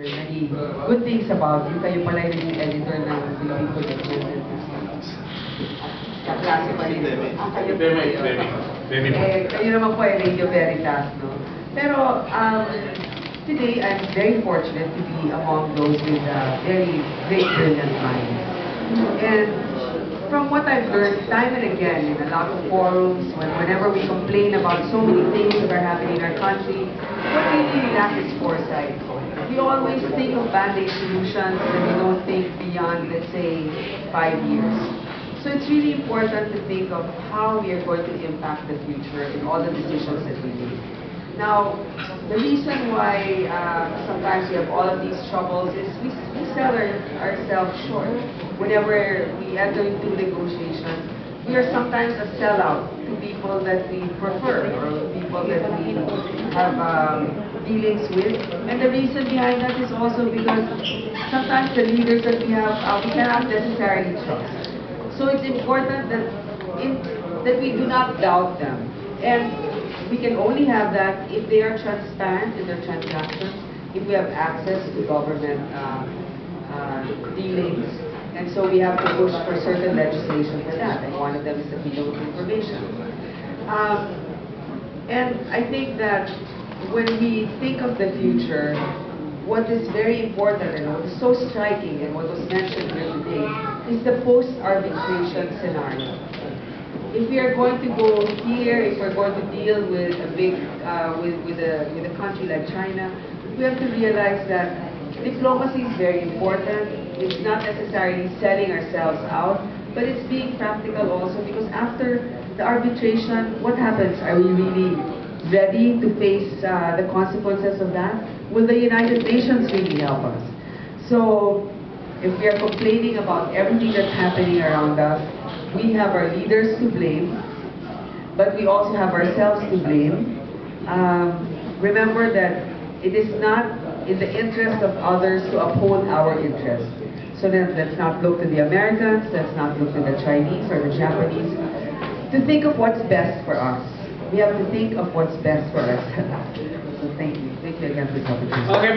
Very many good things about you. Kayo pala yung editor ng Philippine Political kaklase pa rin. Kayo kayo naman po ay Radio Veritas, no? Pero, today, I'm very fortunate to be among those with very great, brilliant minds. And from what I've learned time and again in a lot of forums, whenever we complain about so many things that are happening in our country, what we really lack is foresight. We always think of band-aid solutions and we don't think beyond, let's say, 5 years. So it's really important to think of how we are going to impact the future in all the decisions that we make. Now, the reason why sometimes we have all of these troubles is we sell ourselves short. Whenever we enter into negotiations, we are sometimes a sellout to people that we prefer or people that we have dealings with. And the reason behind that is also because sometimes the leaders that we have, we cannot necessarily trust. So it's important that we do not doubt them. And we can only have that if they are transparent in their transactions, if we have access to government dealings. And so we have to push for certain legislation for that. And one of them is the freedom of information. And I think that when we think of the future, what is very important and what is so striking and what was mentioned here today is the post-arbitration scenario. If we are going to go here, if we're going to deal with a big, with a country like China, we have to realize that diplomacy is very important. It's not necessarily selling ourselves out, but it's being practical also, because after the arbitration, what happens? Are we really ready to face the consequences of that? Will the United Nations really help us? So, if we are complaining about everything that's happening around us, we have our leaders to blame, but we also have ourselves to blame. Remember that it is not in the interest of others to uphold our interests. So then let's not look to the Americans, let's not look to the Chinese or the Japanese, to think of what's best for us. We have to think of what's best for us. So thank you. Thank you again for the opportunity. Okay,